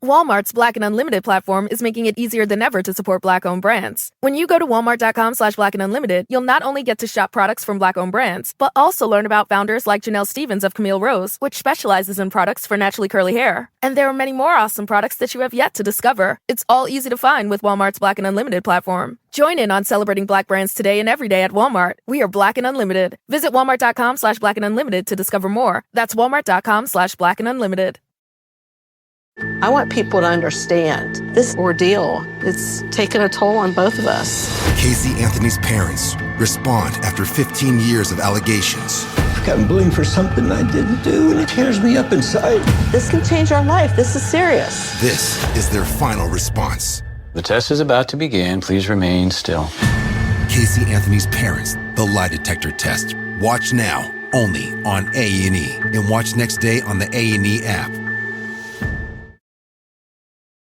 Walmart's Black and Unlimited platform is making it easier than ever to support Black-owned brands. When you go to walmart.com/Black and Unlimited, you'll not only get to shop products from Black-owned brands, but also learn about founders like Janelle Stevens of Camille Rose, which specializes in products for naturally curly hair. And there are many more awesome products that you have yet to discover. It's all easy to find with Walmart's Black and Unlimited platform. Join in on celebrating Black brands today and every day at Walmart. We are Black and Unlimited. Visit walmart.com/Black and Unlimited to discover more. That's walmart.com/Black and Unlimited. I want people to understand this ordeal is taking a toll on both of us. Casey Anthony's parents respond after 15 years of allegations. I've gotten blamed for something I didn't do, and it tears me up inside. This can change our life. This is serious. This is their final response. The test is about to begin. Please remain still. Casey Anthony's parents, the lie detector test. Watch now, only on A&E. And watch next day on the A&E app.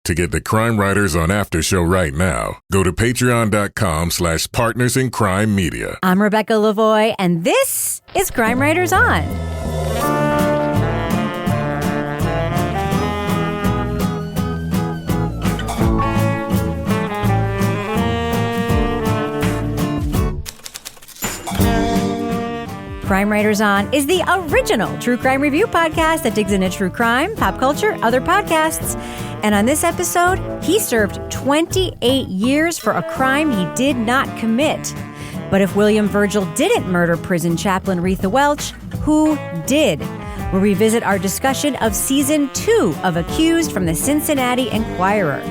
To get the Crime Writers on After Show right now, go to patreon.com/Partners in Crime Media. I'm Rebecca Lavoie, and this is Crime Writers On. Crime Writers On is the original true crime review podcast that digs into true crime, pop culture, other podcasts. And on this episode, he served 28 years for a crime he did not commit. But if William Virgil didn't murder prison chaplain Retha Welch, who did? We'll revisit our discussion of Season 2 of Accused from the Cincinnati Enquirer.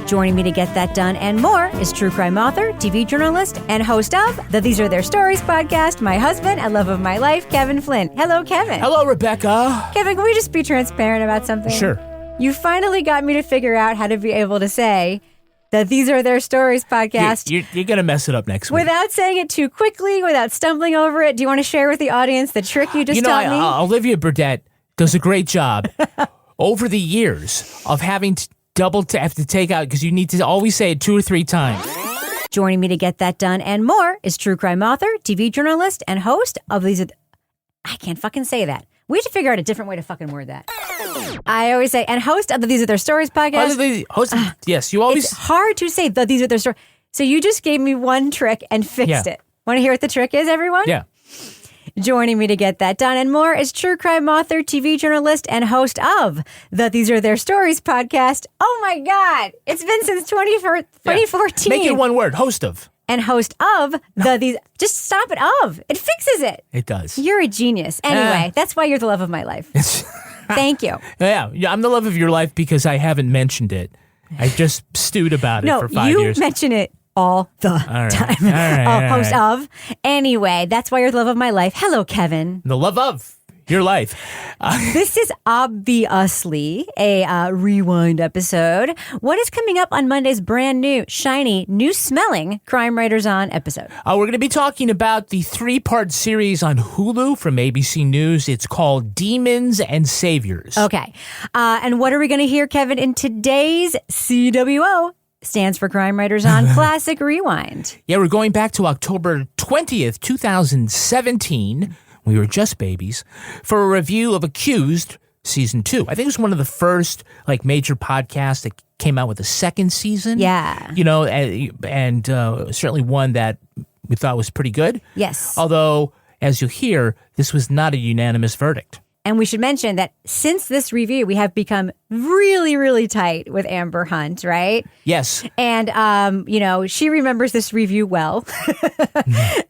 Joining me to get that done and more is true crime author, TV journalist, and host of the These Are Their Stories podcast, my husband and love of my life, Kevin Flynn. Hello, Kevin. Hello, Rebecca. Kevin, can we just be transparent about something? Sure. You finally got me to figure out how to be able to say that These Are Their Stories podcast. You're going to mess it up next week. Without saying it too quickly, without stumbling over it. Do you want to share with the audience the trick you just taught me? Olivia Burdett does a great job over the years of having to have to take out, because you need to always say it 2 or 3 times. Joining me to get that done and more is true crime author, TV journalist, and host of these. I can't fucking say that. We have to figure out a different way to fucking word that. I always say, and host of the These Are Their Stories podcast. Yes, you always. It's hard to say the These Are Their Stories. So you just gave me one trick and fixed it. Want to hear what the trick is, everyone? Yeah. Joining me to get that done and more is true crime author, TV journalist, and host of the These Are Their Stories podcast. Oh my God. It's been since 2014. Make it one word, host of. And host of these. Just stop it of. It fixes it. It does. You're a genius. Anyway, that's why you're the love of my life. Thank you. Yeah, I'm the love of your life because I haven't mentioned it. I just stewed about it for 5 years. You mention it all the time. All right. Host of. Anyway, that's why you're the love of my life. Hello, Kevin. The love of your life. This is obviously a rewind episode. What is coming up on Monday's brand new, shiny, new-smelling Crime Writers On episode? We're going to be talking about the 3-part series on Hulu from ABC News. It's called Demons and Saviors. Okay. And what are we going to hear, Kevin, in today's CWO? Stands for Crime Writers On Classic Rewind. Yeah, we're going back to October 20th, 2017. We were just babies, for a review of Accused Season 2. I think it was one of the first major podcasts that came out with a second season. Yeah. You know, and certainly one that we thought was pretty good. Yes. Although, as you'll hear, this was not a unanimous verdict. And we should mention that since this review, we have become really, really tight with Amber Hunt, right? Yes. And, she remembers this review well.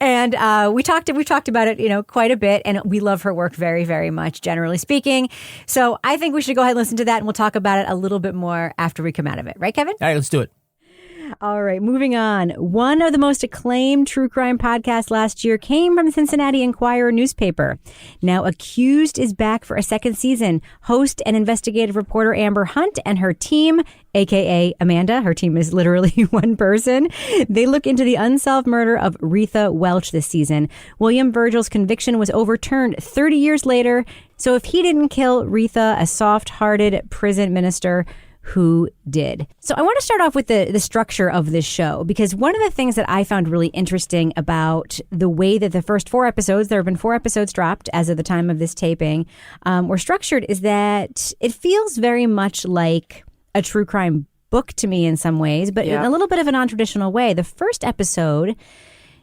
And we've talked about it, quite a bit. And we love her work very, very much, generally speaking. So I think we should go ahead and listen to that. And we'll talk about it a little bit more after we come out of it. Right, Kevin? All right, let's do it. All right, moving on. One of the most acclaimed true crime podcasts last year came from the Cincinnati Enquirer newspaper. Now, Accused is back for a second season. Host and investigative reporter Amber Hunt and her team, a.k.a. Amanda, her team is literally one person, they look into the unsolved murder of Retha Welch this season. William Virgil's conviction was overturned 30 years later. So if he didn't kill Retha, a soft-hearted prison minister, who did? So I want to start off with the structure of this show, because one of the things that I found really interesting about the way that the first 4 episodes, there have been 4 episodes dropped as of the time of this taping, were structured is that it feels very much like a true crime book to me in some ways, but in a little bit of a non-traditional way. The first episode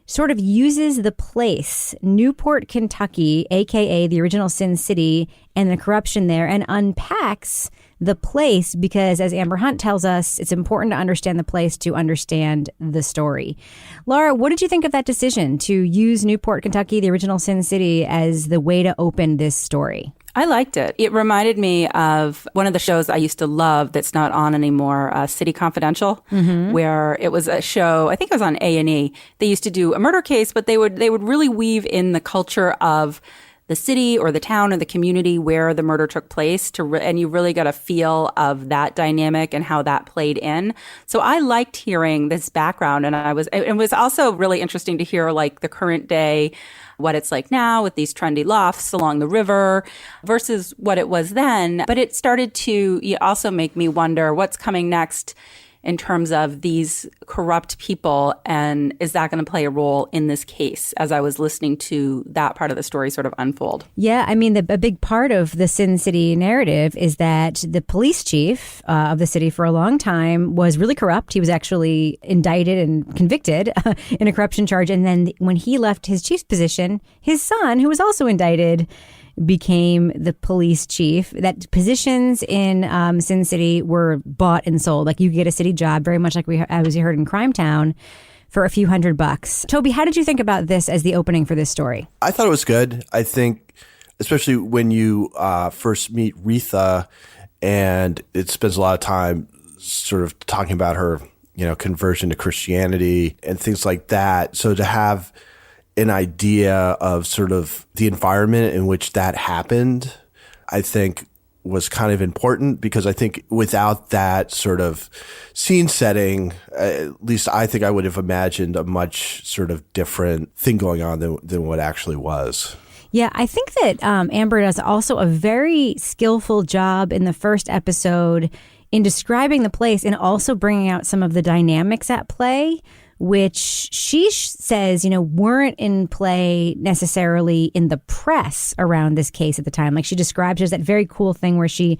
sort of uses the place, Newport, Kentucky, aka the original Sin City, and the corruption there, and unpacks the place because, as Amber Hunt tells us, it's important to understand the place to understand the story. Laura, what did you think of that decision to use Newport, Kentucky, the original Sin City, as the way to open this story? I liked it. It reminded me of one of the shows I used to love that's not on anymore, City Confidential, where it was a show, I think it was on A&E. They used to do a murder case, but they would really weave in the culture of the city or the town or the community where the murder took place, and you really got a feel of that dynamic and how that played in. So I liked hearing this background, and it was also really interesting to hear like the current day, what it's like now with these trendy lofts along the river versus what it was then. But it started to also make me wonder what's coming next in terms of these corrupt people, and is that going to play a role in this case as I was listening to that part of the story sort of unfold? Yeah, I mean, a big part of the Sin City narrative is that the police chief of the city for a long time was really corrupt. He was actually indicted and convicted in a corruption charge. And then when he left his chief's position, his son, who was also indicted, became the police chief. That positions in Sin City were bought and sold. Like you get a city job, very much like as you heard in Crime Town, for a few $100. Toby, how did you think about this as the opening for this story? I thought it was good. I think, especially when you first meet Retha, and it spends a lot of time sort of talking about her, conversion to Christianity and things like that. So to have an idea of sort of the environment in which that happened, I think was kind of important, because I think without that sort of scene setting, at least I think I would have imagined a much sort of different thing going on than what actually was. Yeah, I think that Amber does also a very skillful job in the first episode in describing the place and also bringing out some of the dynamics at play, which she says, weren't in play necessarily in the press around this case at the time. Like she describes, there's that very cool thing where she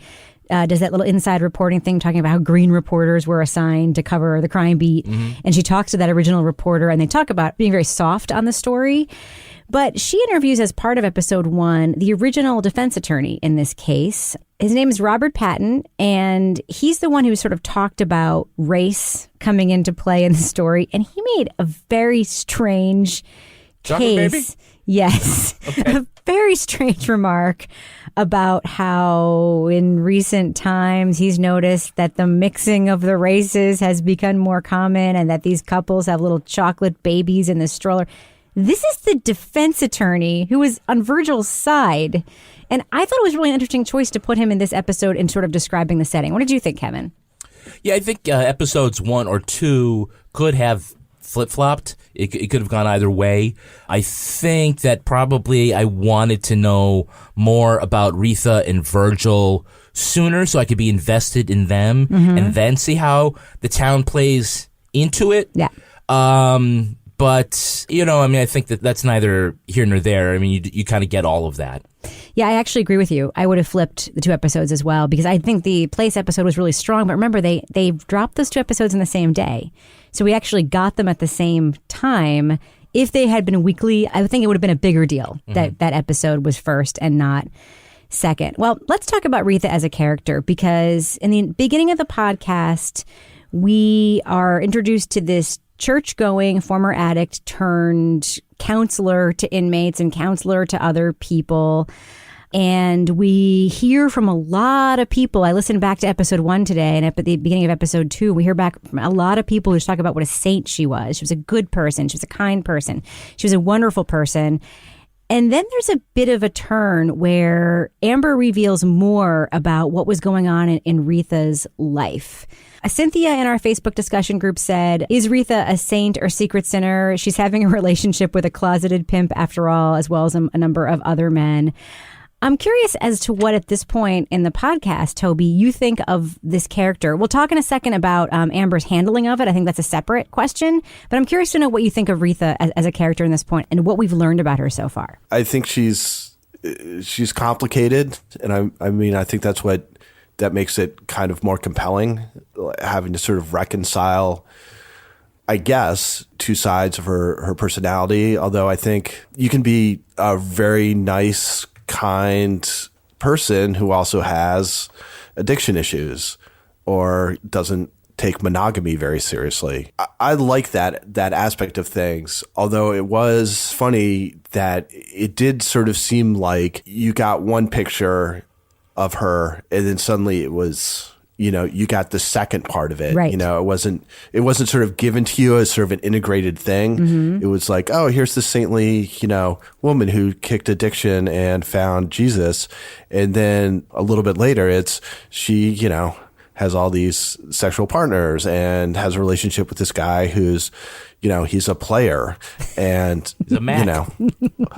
does that little inside reporting thing talking about how green reporters were assigned to cover the crime beat. And she talks to that original reporter and they talk about being very soft on the story. But she interviews, as part of episode 1, the original defense attorney in this case. His name is Robert Patton, and he's the one who sort of talked about race coming into play in the story. And he made a very strange case. Baby? Yes. Okay. A very strange remark about how in recent times he's noticed that the mixing of the races has become more common and that these couples have little chocolate babies in the stroller. This is the defense attorney who was on Virgil's side. And I thought it was really an interesting choice to put him in this episode in sort of describing the setting. What did you think, Kevin? Yeah, I think episodes 1 or 2 could have flip-flopped. It could have gone either way. I think that probably I wanted to know more about Retha and Virgil sooner so I could be invested in them and then see how the town plays into it. Yeah. But, I think that's neither here nor there. I mean, you kind of get all of that. Yeah, I actually agree with you. I would have flipped the 2 episodes as well, because I think the place episode was really strong. But remember, they dropped those 2 episodes in the same day. So we actually got them at the same time. If they had been weekly, I would think it would have been a bigger deal that episode was first and not second. Well, let's talk about Retha as a character, because in the beginning of the podcast, we are introduced to this church-going former addict turned counselor to inmates and counselor to other people. And we hear from a lot of people. I listened back to episode 1 today, and at the beginning of episode 2, we hear back from a lot of people who talk about what a saint she was. She was a good person. She was a kind person. She was a wonderful person. And then there's a bit of a turn where Amber reveals more about what was going on in Retha's life. Cynthia in our Facebook discussion group said, is Retha a saint or secret sinner? She's having a relationship with a closeted pimp after all, as well as a number of other men. I'm curious as to what at this point in the podcast, Toby, you think of this character. We'll talk in a second about Amber's handling of it. I think that's a separate question. But I'm curious to know what you think of Retha as a character in this point and what we've learned about her so far. I think she's complicated. And I think that's what that makes it kind of more compelling, having to sort of reconcile, I guess, two sides of her personality. Although I think you can be a very nice, kind person who also has addiction issues or doesn't take monogamy very seriously. I like that aspect of things, although it was funny that it did sort of seem like you got one picture of her and then suddenly it was, you got the second part of it. Right. It wasn't sort of given to you as sort of an integrated thing. Mm-hmm. It was like, oh, here's the saintly, woman who kicked addiction and found Jesus. And then a little bit later, it's she, has all these sexual partners and has a relationship with this guy who's, he's a player and, he's a Mac.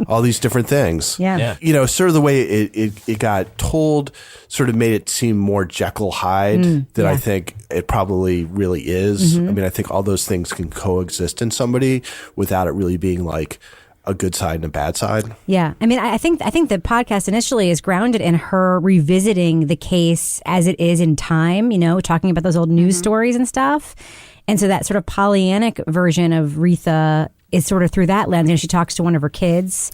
All these different things. Yeah. Sort of the way it got told sort of made it seem more Jekyll Hyde than I think it probably really is. Mm-hmm. I mean, I think all those things can coexist in somebody without it really being like a good side and a bad side. Yeah. I mean, I think the podcast initially is grounded in her revisiting the case as it is in time, talking about those old news stories and stuff. And so that sort of Pollyannic version of Retha is sort of through that lens. She talks to one of her kids.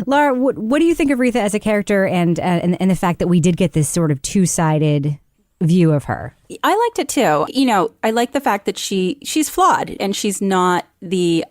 Laura, what do you think of Retha as a character and the fact that we did get this sort of two-sided view of her? I liked it too. I like the fact that she's flawed and she's not the,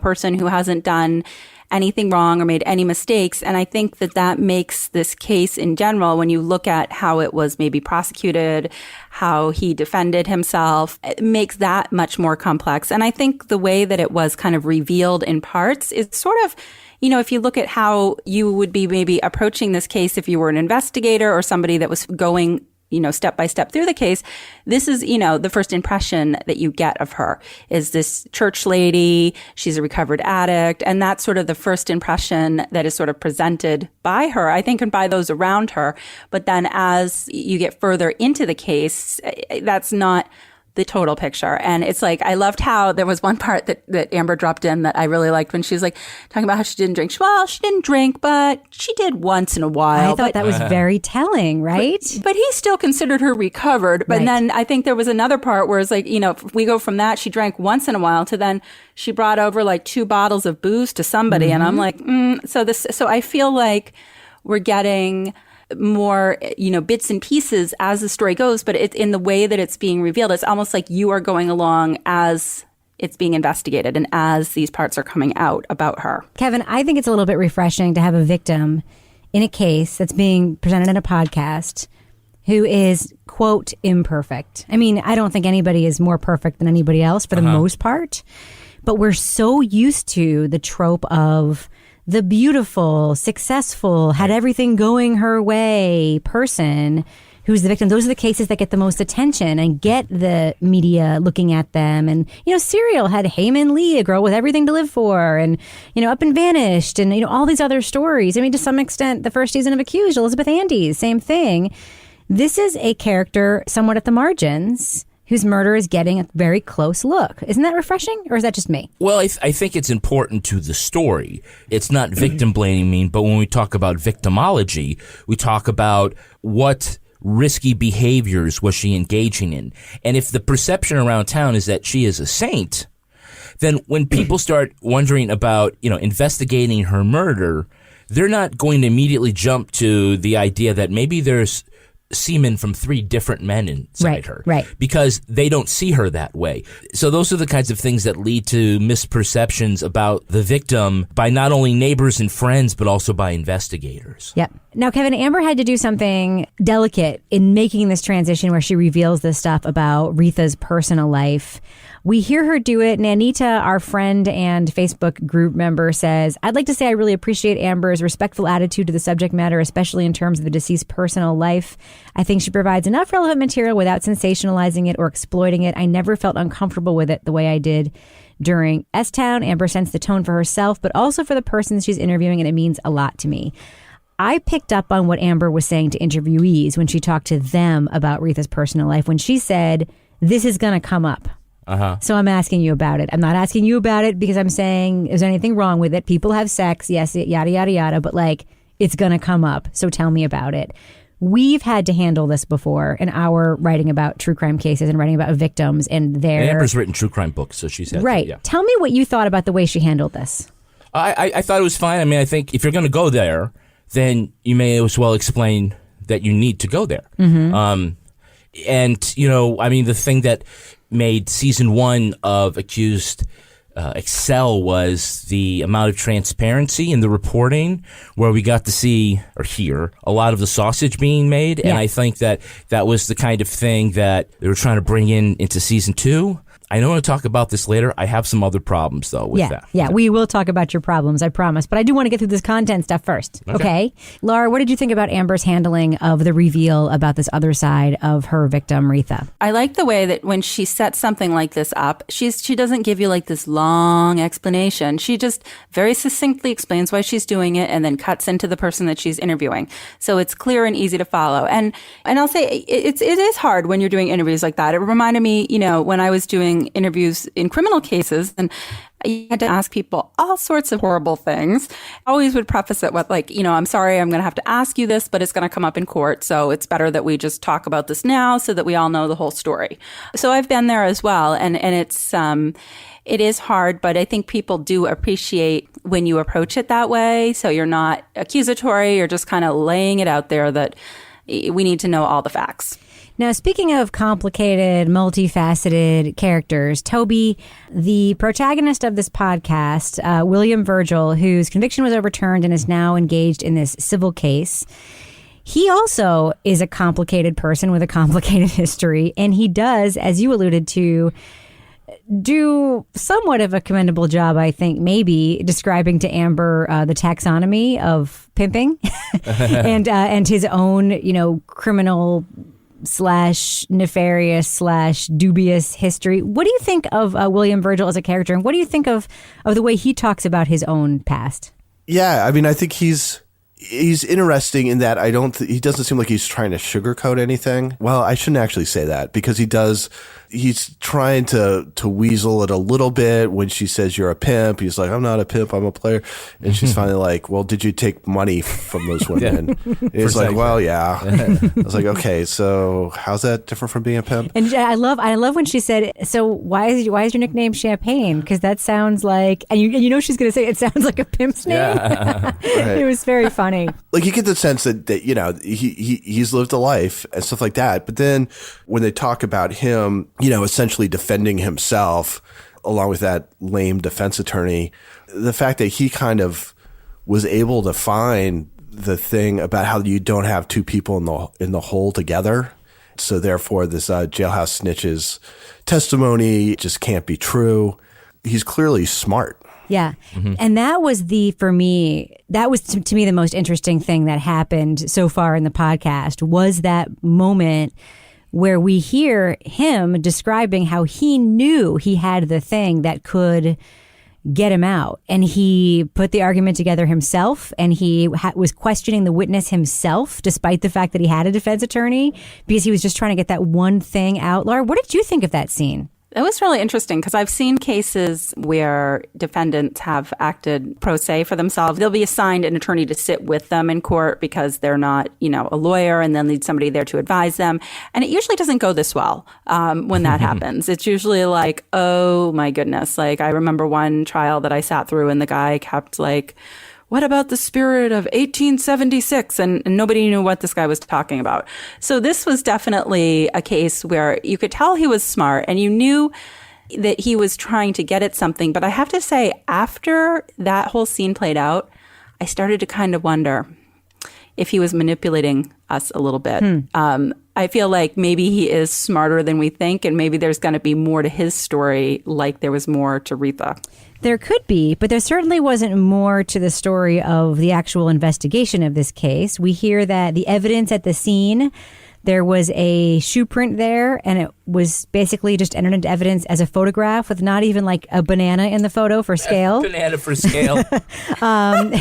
person who hasn't done anything wrong or made any mistakes. And I think that makes this case in general, when you look at how it was maybe prosecuted, how he defended himself, it makes that much more complex. And I think the way that it was kind of revealed in parts is sort of, if you look at how you would be maybe approaching this case if you were an investigator or somebody that was going step by step through the case, this is, the first impression that you get of her is this church lady. She's a recovered addict. And that's sort of the first impression that is sort of presented by her, I think, and by those around her. But then as you get further into the case, that's not the total picture. And it's like, I loved how there was one part that Amber dropped in that I really liked when she was like talking about how she didn't drink. Well, she didn't drink, but she did once in a while. I thought that was very telling, right? But he still considered her recovered. But then I think there was another part where it's like, if we go from that, she drank once in a while to then she brought over like 2 bottles of booze to somebody. Mm-hmm. And I'm like, so I feel like we're getting more, bits and pieces as the story goes, but it's in the way that it's being revealed. It's almost like you are going along as it's being investigated and as these parts are coming out about her. Kevin, I think it's a little bit refreshing to have a victim in a case that's being presented in a podcast who is, quote, imperfect. I mean, I don't think anybody is more perfect than anybody else for the most part, but we're so used to the trope of the beautiful, successful, had everything going her way person who's the victim. Those are the cases that get the most attention and get the media looking at them. And, Serial had Heyman Lee, a girl with everything to live for, and, Up and Vanished, and, all these other stories. I mean, to some extent, the first season of Accused, Elizabeth Andes, same thing. This is a character somewhat at the margins whose murder is getting a very close look. Isn't that refreshing, or is that just me? Well, I think it's important to the story. It's not victim blaming, but when we talk about victimology, we talk about what risky behaviors was she engaging in. And if the perception around town is that she is a saint, then when people start wondering about, investigating her murder, they're not going to immediately jump to the idea that maybe there's semen from 3 different men inside her. Right. Because they don't see her that way. So those are the kinds of things that lead to misperceptions about the victim by not only neighbors and friends, but also by investigators. Yep. Now, Kevin, Amber had to do something delicate in making this transition where she reveals this stuff about Retha's personal life. We hear her do it. Nanita, our friend and Facebook group member, says, I'd like to say I really appreciate Amber's respectful attitude to the subject matter, especially in terms of the deceased's personal life. I think she provides enough relevant material without sensationalizing it or exploiting it. I never felt uncomfortable with it the way I did during S-Town. Amber sets the tone for herself, but also for the persons she's interviewing, and it means a lot to me. I picked up on what Amber was saying to interviewees when she talked to them about Retha's personal life, when she said, this is going to come up. So I'm asking you about it. I'm not asking you about it because I'm saying, is there anything wrong with it? People have sex. Yes, yada, yada, yada. But it's going to come up. So tell me about it. we've had to handle this before in our writing about true crime cases and writing about victims and their... Amber's written true crime books, so she's had Right. to, yeah. Tell me what you thought about the way she handled this. I thought it was fine. I mean, I think if you're going to go there, then you may as well explain that you need to go there. Mm-hmm. And, you know, I mean, the thing that made season 1 of Accused excel was the amount of transparency in the reporting, where we got to see or hear a lot of the sausage being made. Yeah. And I think that was the kind of thing that they were trying to bring into season 2. I know I want to talk about this later. I have some other problems, though, with that. Yeah, we will talk about your problems, I promise. But I do want to get through this content stuff first, okay? Laura, what did you think about Amber's handling of the reveal about this other side of her victim, Retha? I like the way that when she sets something like this up, she doesn't give you like this long explanation. She just very succinctly explains why she's doing it and then cuts into the person that she's interviewing. So it's clear and easy to follow. And I'll say it is hard when you're doing interviews like that. It reminded me, you know, when I was doing interviews in criminal cases, and I had to ask people all sorts of horrible things. I always would preface it with like, you know, I'm sorry, I'm going to have to ask you this, but it's going to come up in court. So it's better that we just talk about this now so that we all know the whole story. So I've been there as well. And it is hard, but I think people do appreciate when you approach it that way. So you're not accusatory, you're just kind of laying it out there that we need to know all the facts. Now, speaking of complicated, multifaceted characters, Toby, the protagonist of this podcast, William Virgil, whose conviction was overturned and is now engaged in this civil case, he also is a complicated person with a complicated history. And he does, as you alluded to, do somewhat of a commendable job, I think, maybe describing to Amber the taxonomy of pimping and his own, you know, criminal / nefarious / dubious history. What do you think of William Virgil as a character, and what do you think of the way he talks about his own past? Yeah, I mean, I think he's interesting in that he doesn't seem like he's trying to sugarcoat anything. Well, I shouldn't actually say that, because he's trying to weasel it a little bit. When she says you're a pimp, he's like, I'm not a pimp, I'm a player. And she's finally like, well, did you take money from those women? And he's like, well, yeah. I was like, okay, so how's that different from being a pimp? And I love when she said, so why is your nickname Champagne? Because that sounds like, and you know she's going to say it sounds like a pimp's name. Yeah. Right. It was very funny. Like, you get the sense that you know, he's lived a life and stuff like that. But then when they talk about him, you know, essentially defending himself along with that lame defense attorney, the fact that he kind of was able to find the thing about how you don't have two people in the hole together. So therefore this jailhouse snitch's testimony just can't be true. He's clearly smart. Yeah. Mm-hmm. And that was for me, that was to me the most interesting thing that happened so far in the podcast, was that moment where we hear him describing how he knew he had the thing that could get him out. And he put the argument together himself, and he was questioning the witness himself, despite the fact that he had a defense attorney, because he was just trying to get that one thing out. Laura, what did you think of that scene? It was really interesting, because I've seen cases where defendants have acted pro se for themselves. They'll be assigned an attorney to sit with them in court because they're not, you know, a lawyer, and they'll need somebody there to advise them. And it usually doesn't go this well when that happens. It's usually like, oh my goodness. Like, I remember one trial that I sat through, and the guy kept like, what about the spirit of 1876? And nobody knew what this guy was talking about. So this was definitely a case where you could tell he was smart, and you knew that he was trying to get at something. But I have to say, after that whole scene played out, I started to kind of wonder if he was manipulating us a little bit. I feel like maybe he is smarter than we think, and maybe there's going to be more to his story, like there was more to Retha. There could be, but there certainly wasn't more to the story of the actual investigation of this case. We hear that the evidence at the scene, there was a shoe print there, and it was basically just entered into evidence as a photograph with not even like a banana in the photo for scale. Banana for scale. And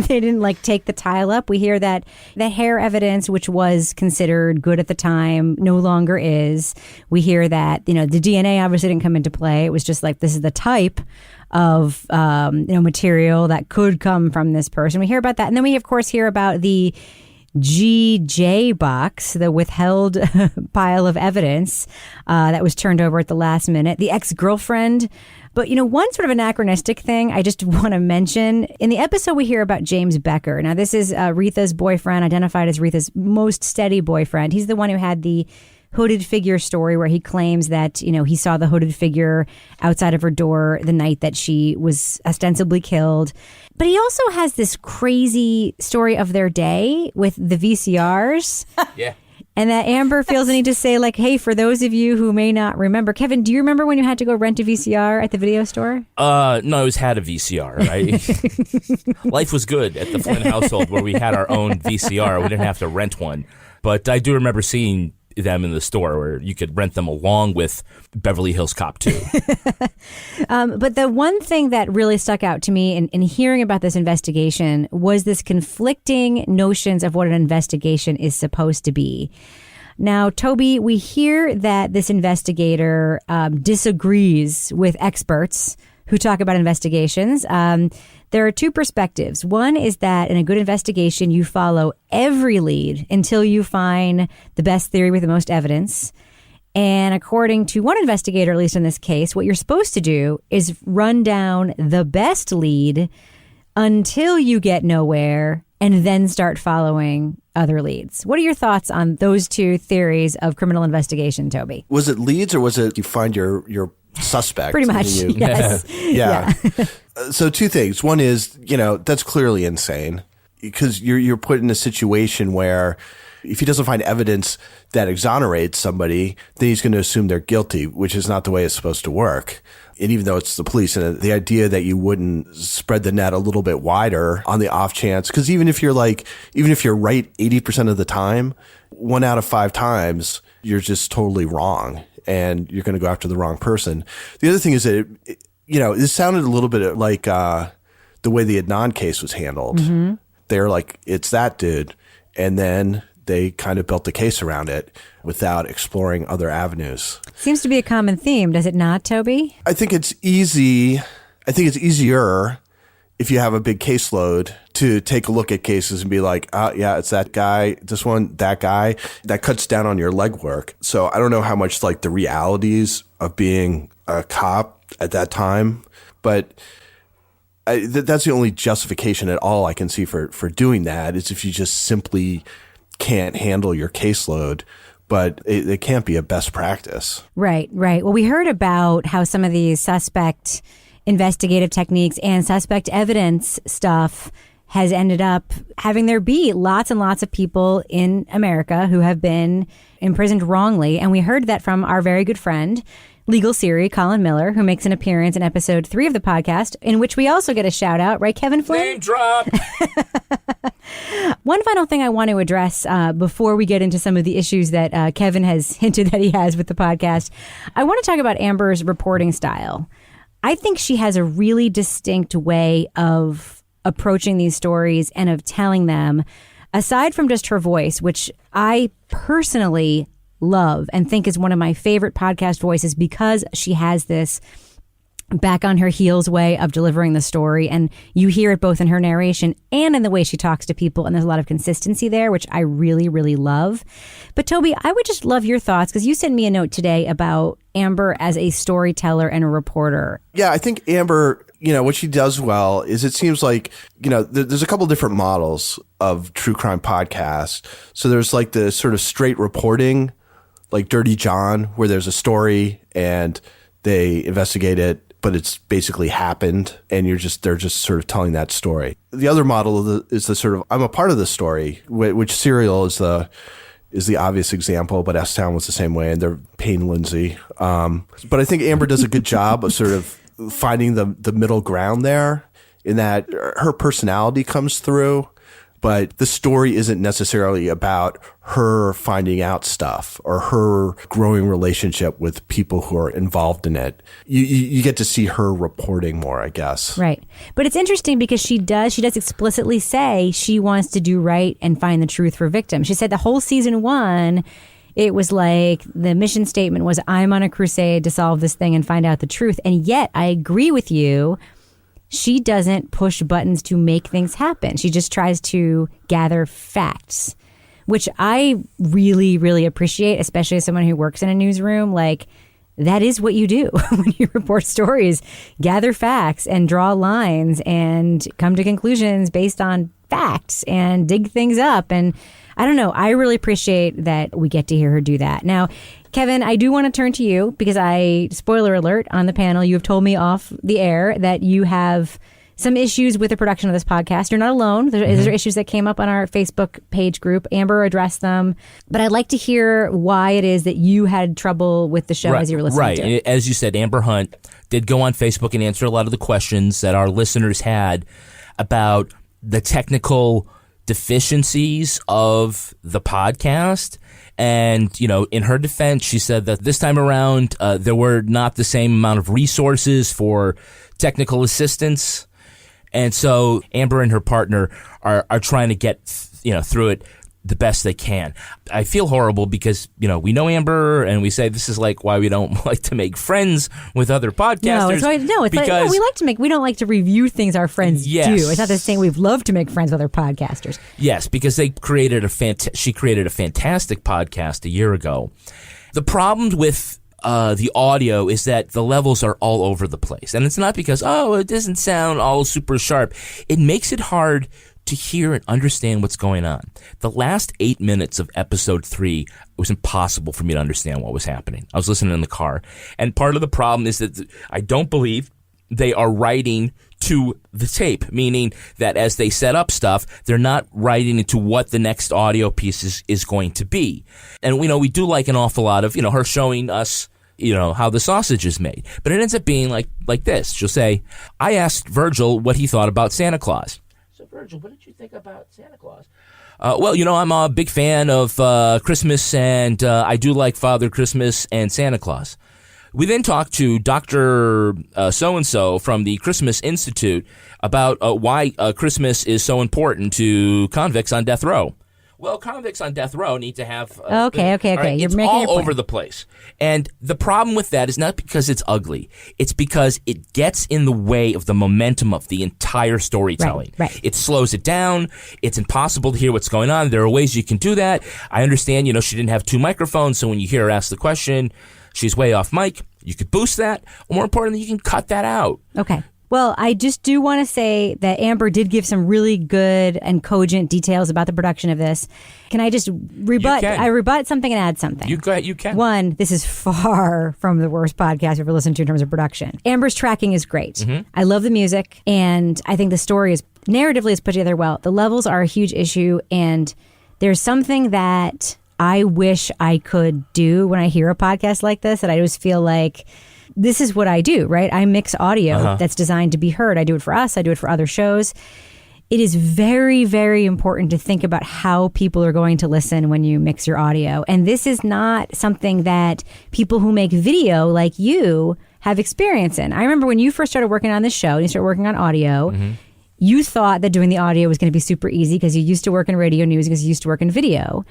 they didn't like take the tile up. We hear that the hair evidence, which was considered good at the time, no longer is. We hear that, you know, the DNA obviously didn't come into play. It was just like, this is the type of material that could come from this person. We hear about that. And then we, of course, hear about the GJ box, the withheld pile of evidence that was turned over at the last minute, the ex-girlfriend. But, one sort of anachronistic thing I just want to mention. In the episode, we hear about James Becker. Now, this is Retha's boyfriend, identified as Retha's most steady boyfriend. He's the one who had the hooded figure story where he claims that, he saw the hooded figure outside of her door the night that she was ostensibly killed. But he also has this crazy story of their day with the VCRs. Yeah. And that Amber feels the need to say, like, hey, for those of you who may not remember, Kevin, do you remember when you had to go rent a VCR at the video store? No, I always had a VCR. Right? Life was good at the Flynn household where we had our own VCR. We didn't have to rent one. But I do remember seeing them in the store where you could rent them along with Beverly Hills Cop 2. But the one thing that really stuck out to me in hearing about this investigation was this conflicting notions of what an investigation is supposed to be. Now, Toby, we hear that this investigator disagrees with experts who talk about investigations. There are two perspectives. One is that in a good investigation, you follow every lead until you find the best theory with the most evidence. And according to one investigator, at least in this case, what you're supposed to do is run down the best lead until you get nowhere and then start following other leads. What are your thoughts on those two theories of criminal investigation, Toby? Was it leads or was it you find your suspect? Pretty much, yes. Yeah. So two things. One is, that's clearly insane because you're put in a situation where if he doesn't find evidence that exonerates somebody, then he's going to assume they're guilty, which is not the way it's supposed to work. And even though it's the police, and the idea that you wouldn't spread the net a little bit wider on the off chance, because even if you're right 80% of the time, 1 out of 5 times, you're just totally wrong and you're going to go after the wrong person. The other thing is that, it sounded a little bit like the way the Adnan case was handled. Mm-hmm. They're like, it's that dude. And then they kind of built the case around it without exploring other avenues. Seems to be a common theme, does it not, Toby? I think it's easy. I think it's easier if you have a big caseload to take a look at cases and be like, oh, yeah, it's that guy, this one, that guy. That cuts down on your legwork. So I don't know how much like the realities of being a cop at that time, but that's the only justification at all I can see for doing that is if you just simply can't handle your caseload, but it can't be a best practice. Right. Well, we heard about how some of these suspect investigative techniques and suspect evidence stuff has ended up having there be lots and lots of people in America who have been imprisoned wrongly. And we heard that from our very good friend, Legal Siri, Colin Miller, who makes an appearance in episode 3 of the podcast, in which we also get a shout out, right, Kevin Flynn? Name drop! One final thing I want to address before we get into some of the issues that Kevin has hinted that he has with the podcast. I want to talk about Amber's reporting style. I think she has a really distinct way of approaching these stories and of telling them, aside from just her voice, which I personally love and think is one of my favorite podcast voices because she has this back on her heels way of delivering the story. And you hear it both in her narration and in the way she talks to people. And there's a lot of consistency there, which I really, really love. But Toby, I would just love your thoughts because you sent me a note today about Amber as a storyteller and a reporter. Yeah, I think Amber, what she does well is it seems like, there's a couple different models of true crime podcasts. So there's like the sort of straight reporting, like Dirty John, where there's a story and they investigate it, but it's basically happened and they're just sort of telling that story. The other model is the sort of, I'm a part of the story, which Serial is the obvious example, but S-Town was the same way, and they're Payne Lindsay. But I think Amber does a good job of sort of finding the middle ground there in that her personality comes through, but the story isn't necessarily about her finding out stuff or her growing relationship with people who are involved in it. You get to see her reporting more, I guess. Right. But it's interesting because she does explicitly say she wants to do right and find the truth for victims. She said the whole season 1, it was like the mission statement was, I'm on a crusade to solve this thing and find out the truth. And yet I agree with you. She doesn't push buttons to make things happen. She just tries to gather facts. which I really, really appreciate, especially as someone who works in a newsroom. Like, that is what you do when you report stories, gather facts and draw lines and come to conclusions based on facts and dig things up. And I don't know, I really appreciate that we get to hear her do that. Now, Kevin, I do want to turn to you because spoiler alert, on the panel, you have told me off the air that you have some issues with the production of this podcast. You're not alone. There are issues that came up on our Facebook page group. Amber addressed them. But I'd like to hear why it is that you had trouble with the show as you were listening to it. Right. As you said, Amber Hunt did go on Facebook and answer a lot of the questions that our listeners had about the technical deficiencies of the podcast. And, in her defense, she said that this time around, there were not the same amount of resources for technical assistance. And so Amber and her partner are trying to get, through it the best they can. I feel horrible because, we know Amber and we say this is like why we don't like to make friends with other podcasters. We don't like to review things our friends do. It's not the same. We'd love to make friends with other podcasters. Yes, because she created a fantastic podcast a year ago. The problem with the audio is that the levels are all over the place. And it's not because, it doesn't sound all super sharp. It makes it hard to hear and understand what's going on. The last 8 minutes of episode 3, it was impossible for me to understand what was happening. I was listening in the car. And part of the problem is that I don't believe they are writing to the tape, meaning that as they set up stuff, they're not writing into what the next audio piece is going to be. And we do like an awful lot of, her showing us, how the sausage is made. But it ends up being like this. She'll say, I asked Virgil what he thought about Santa Claus. So, Virgil, what did you think about Santa Claus? I'm a big fan of Christmas, and I do like Father Christmas and Santa Claus. We then talked to Dr. So-and-so from the Christmas Institute about why Christmas is so important to convicts on death row. Well, convicts on death row need to have... Okay. Right, You're it's making all over the place. And the problem with that is not because it's ugly. It's because it gets in the way of the momentum of the entire storytelling. Right. It slows it down. It's impossible to hear what's going on. There are ways you can do that. I understand, she didn't have 2 microphones, so when you hear her ask the question, she's way off mic. You could boost that. Or more importantly, you can cut that out. Okay. Well, I just do want to say that Amber did give some really good and cogent details about the production of this. Can I just rebut? I rebut something and add something. Go ahead. You can. One, this is far from the worst podcast I've ever listened to in terms of production. Amber's tracking is great. Mm-hmm. I love the music, and I think the story is narratively is put together well. The levels are a huge issue, and there's something that I wish I could do when I hear a podcast like this, that I always feel like this is what I do, right? I mix audio that's designed to be heard. I do it for us. I do it for other shows. It is very, very important to think about how people are going to listen when you mix your audio. And this is not something that people who make video like you have experience in. I remember when you first started working on this show and you started working on audio, you thought that doing the audio was going to be super easy because you used to work in radio news, because you used to work in video.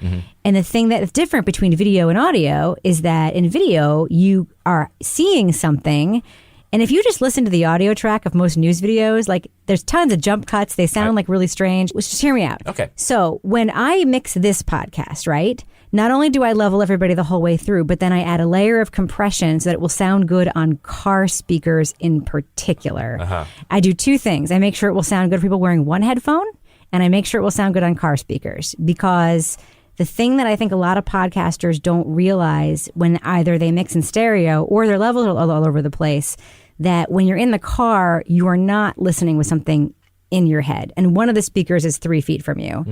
And the thing that is different between video and audio is that in video, you are seeing something. And if you just listen to the audio track of most news videos, like there's tons of jump cuts. They sound like really strange. Just hear me out. Okay. So when I mix this podcast, right, not only do I level everybody the whole way through, but then I add a layer of compression so that it will sound good on car speakers in particular. I do 2 things. I make sure it will sound good for people wearing one headphone, and I make sure it will sound good on car speakers, because the thing that I think a lot of podcasters don't realize when either they mix in stereo or their levels are all over the place, that when you're in the car, you are not listening with something in your head. And one of the speakers is 3 feet from you.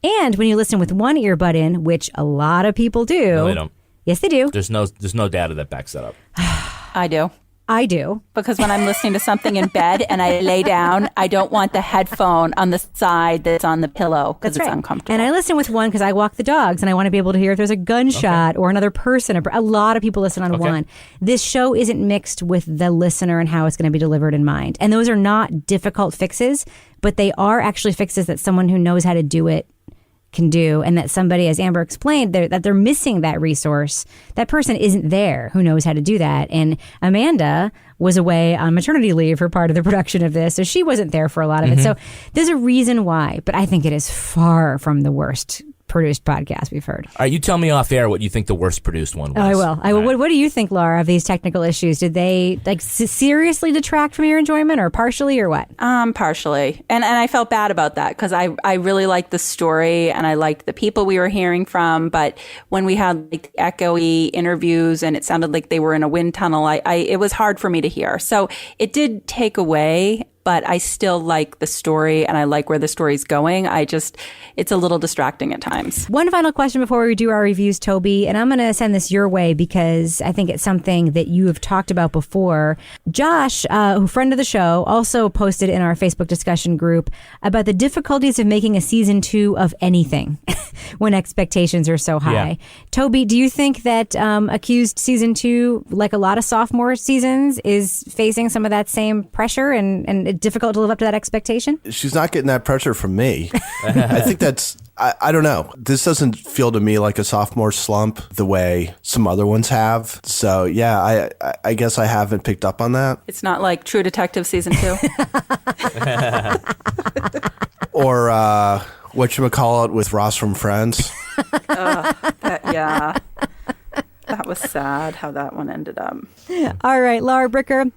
And when you listen with one earbud in, which a lot of people do. No, they don't. Yes, they do. There's no data that backs that up. I do. I do. Because when I'm listening to something in bed and I lay down, I don't want the headphone on the side that's on the pillow because it's uncomfortable. And I listen with one because I walk the dogs and I want to be able to hear if there's a gunshot or another person. A lot of people listen on one. This show isn't mixed with the listener and how it's going to be delivered in mind. And those are not difficult fixes, but they are actually fixes that someone who knows how to do it can do, and that somebody, as Amber explained, that they're missing that resource. That person isn't there who knows how to do that. And Amanda was away on maternity leave for part of the production of this, so she wasn't there for a lot of it. So there's a reason why, but I think it is far from the worst produced podcast we've heard. All right, you tell me off air what you think the worst produced one was. Oh, I will. What do you think, Laura, of these technical issues? Did they seriously detract from your enjoyment, or partially, or what? Partially. And I felt bad about that because I really liked the story and I liked the people we were hearing from. But when we had like echoey interviews and it sounded like they were in a wind tunnel, it was hard for me to hear. So it did take away, but I still like the story and I like where the story's going. It's a little distracting at times. One final question before we do our reviews, Toby, and I'm going to send this your way because I think it's something that you have talked about before. Josh, who friend of the show, also posted in our Facebook discussion group about the difficulties of making a season 2 of anything when expectations are so high. Yeah. Toby, do you think that Accused season 2, like a lot of sophomore seasons, is facing some of that same pressure and difficult to live up to that expectation? She's not getting that pressure from me. I think that's, I don't know. This doesn't feel to me like a sophomore slump the way some other ones have. So yeah, I guess I haven't picked up on that. It's not like True Detective season 2. Or whatchamacallit with Ross from Friends. Yeah. That was sad how that one ended up. All right, Laura Bricker.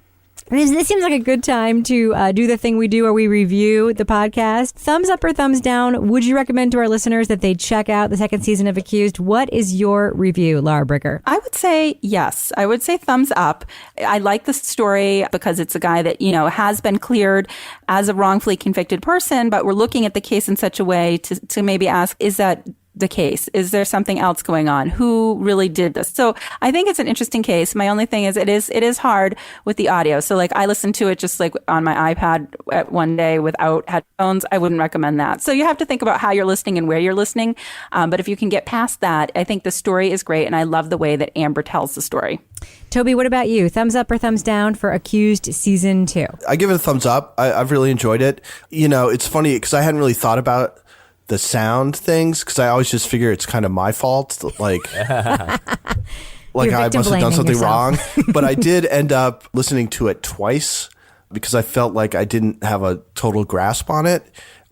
This seems like a good time to do the thing we do where we review the podcast. Thumbs up or thumbs down? Would you recommend to our listeners that they check out the second season of Accused? What is your review, Laura Bricker? I would say yes. I would say thumbs up. I like the story because it's a guy that, has been cleared as a wrongfully convicted person, but we're looking at the case in such a way to maybe ask, is that the case? Is there something else going on? Who really did this? So I think it's an interesting case. My only thing is it is hard with the audio. So like I listened to it just like on my iPad at one day without headphones. I wouldn't recommend that. So you have to think about how you're listening and where you're listening. But if you can get past that, I think the story is great. And I love the way that Amber tells the story. Toby, what about you? Thumbs up or thumbs down for Accused season 2? I give it a thumbs up. I've really enjoyed it. It's funny because I hadn't really thought about the sound things because I always just figure it's kind of my fault. Like I must have done something wrong. But I did end up listening to it twice because I felt like I didn't have a total grasp on it.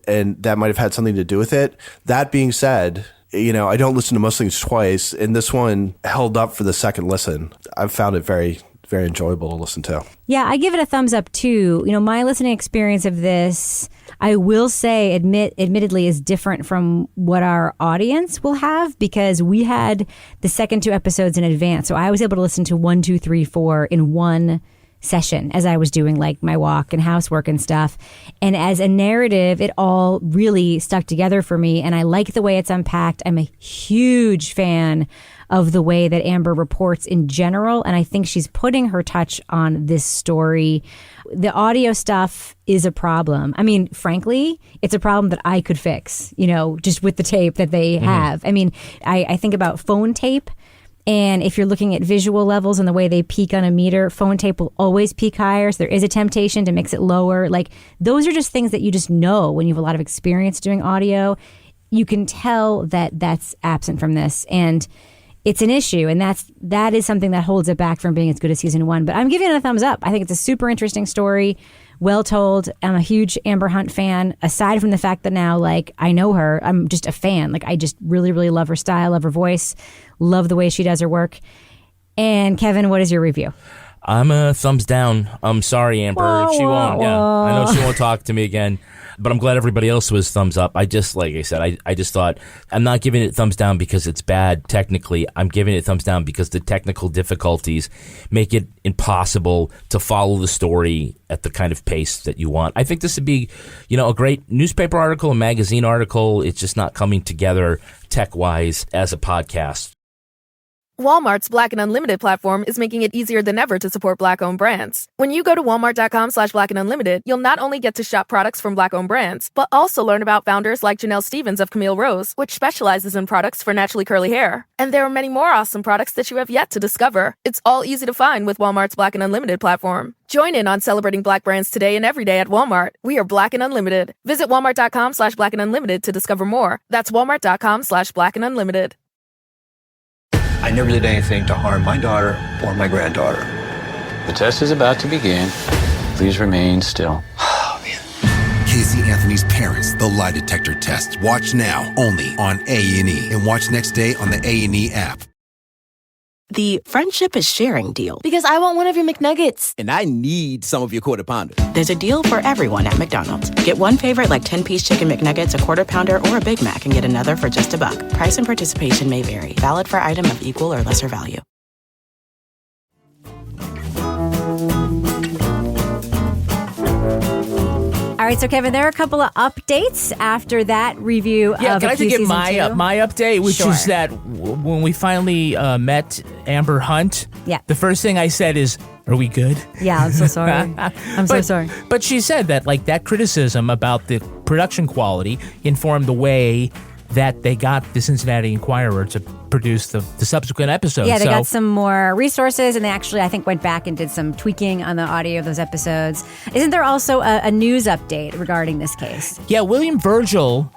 And that might have had something to do with it. That being said, I don't listen to most things twice. And this one held up for the second listen. I've found it very, very enjoyable to listen to. Yeah, I give it a thumbs up too. My listening experience of this, I will say, admittedly, is different from what our audience will have because we had the second 2 episodes in advance. So I was able to listen to 1, 2, 3, 4 in one session as I was doing like my walk and housework and stuff. And as a narrative, it all really stuck together for me. And I like the way it's unpacked. I'm a huge fan of the way that Amber reports in general. And I think she's putting her touch on this story. The audio stuff is a problem. I mean, frankly, it's a problem that I could fix, just with the tape that they have. I mean, I think about phone tape. And if you're looking at visual levels and the way they peak on a meter, phone tape will always peak higher. So there is a temptation to mix it lower. Like those are just things that you just know when you have a lot of experience doing audio. You can tell that that's absent from this. And it's an issue, and that is something that holds it back from being as good as season 1. But I'm giving it a thumbs up. I think it's a super interesting story, well told. I'm a huge Amber Hunt fan. Aside from the fact that now, I know her, I'm just a fan. I just really, really love her style, love her voice, love the way she does her work. And Kevin, what is your review? I'm a thumbs down. I'm sorry, Amber. She won't. Yeah, I know she won't talk to me again. But I'm glad everybody else was thumbs up. Like I said, I just thought I'm not giving it thumbs down because it's bad technically. I'm giving it thumbs down because the technical difficulties make it impossible to follow the story at the kind of pace that you want. I think this would be, a great newspaper article, a magazine article. It's just not coming together tech-wise as a podcast. Walmart's Black and Unlimited platform is making it easier than ever to support Black-owned brands. When you go to walmart.com/Black and Unlimited, you'll not only get to shop products from Black-owned brands, but also learn about founders like Janelle Stevens of Camille Rose, which specializes in products for naturally curly hair. And there are many more awesome products that you have yet to discover. It's all easy to find with Walmart's Black and Unlimited platform. Join in on celebrating Black brands today and every day at Walmart. We are Black and Unlimited. Visit walmart.com/Black and Unlimited to discover more. That's walmart.com/Black and Unlimited. I never did anything to harm my daughter or my granddaughter. The test is about to begin. Please remain still. Oh, man. Casey Anthony's parents, the lie detector test. Watch now, only on A&E. And watch next day on the A&E app. The friendship is sharing deal. Because I want one of your McNuggets. And I need some of your Quarter Pounder. There's a deal for everyone at McDonald's. Get one favorite like 10-piece chicken McNuggets, a Quarter Pounder, or a Big Mac and get another for just $1. Price and participation may vary. Valid for item of equal or lesser value. All right, so Kevin, there are a couple of updates after that review of can I just give my my update, which is that when we finally met Amber Hunt, the first thing I said is, "Are we good?" Yeah, I'm so sorry. I'm so sorry. But she said that that criticism about the production quality informed the way that they got the Cincinnati Enquirer to produce the subsequent episodes. Yeah, they got some more resources, and they actually, I think, went back and did some tweaking on the audio of those episodes. Isn't there also a news update regarding this case? Yeah, William Virgil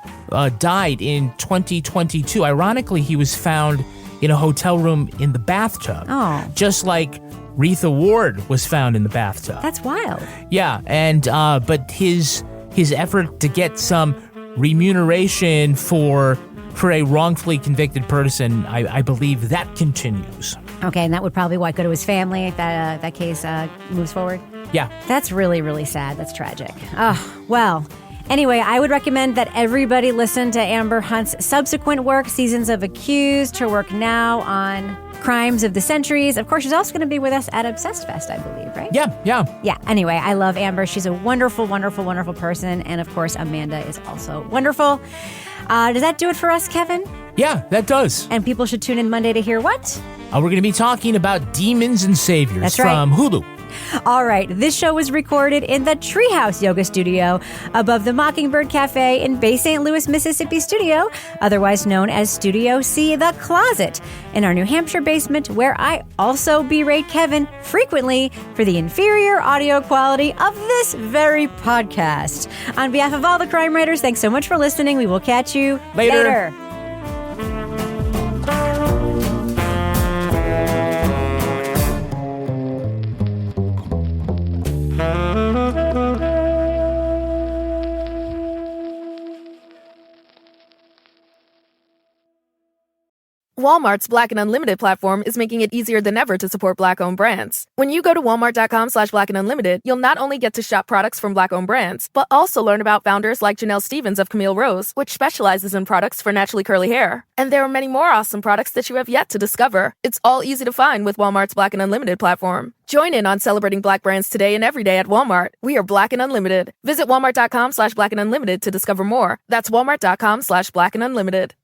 died in 2022. Ironically, he was found in a hotel room in the bathtub. Oh. Just like Retha Ward was found in the bathtub. That's wild. Yeah, and but his effort to get some remuneration for a wrongfully convicted person, I believe that continues. Okay, and that would probably go to his family if that case moves forward? Yeah. That's really, really sad. That's tragic. Oh, well. Anyway, I would recommend that everybody listen to Amber Hunt's subsequent work, Seasons of Accused, her work now on Crimes of the Centuries. Of course, she's also going to be with us at Obsessed Fest, I believe, right? Yeah. Yeah, anyway, I love Amber. She's a wonderful, wonderful, wonderful person. And of course, Amanda is also wonderful. Does that do it for us, Kevin? Yeah, that does. And people should tune in Monday to hear what? We're going to be talking about Demons and Saviors. That's right. From Hulu. All right, this show was recorded in the Treehouse Yoga Studio above the Mockingbird Cafe in Bay St. Louis, Mississippi studio, otherwise known as Studio C, The Closet, in our New Hampshire basement, where I also berate Kevin frequently for the inferior audio quality of this very podcast. On behalf of all the crime writers, thanks so much for listening. We will catch you later. Walmart's Black and Unlimited platform is making it easier than ever to support Black-owned brands. When you go to walmart.com/Black and Unlimited, you'll not only get to shop products from Black-owned brands, but also learn about founders like Janelle Stevens of Camille Rose, which specializes in products for naturally curly hair. And there are many more awesome products that you have yet to discover. It's all easy to find with Walmart's Black and Unlimited platform. Join in on celebrating Black brands today and every day at Walmart. We are Black and Unlimited. Visit walmart.com/Black and Unlimited to discover more. That's walmart.com/Black and Unlimited.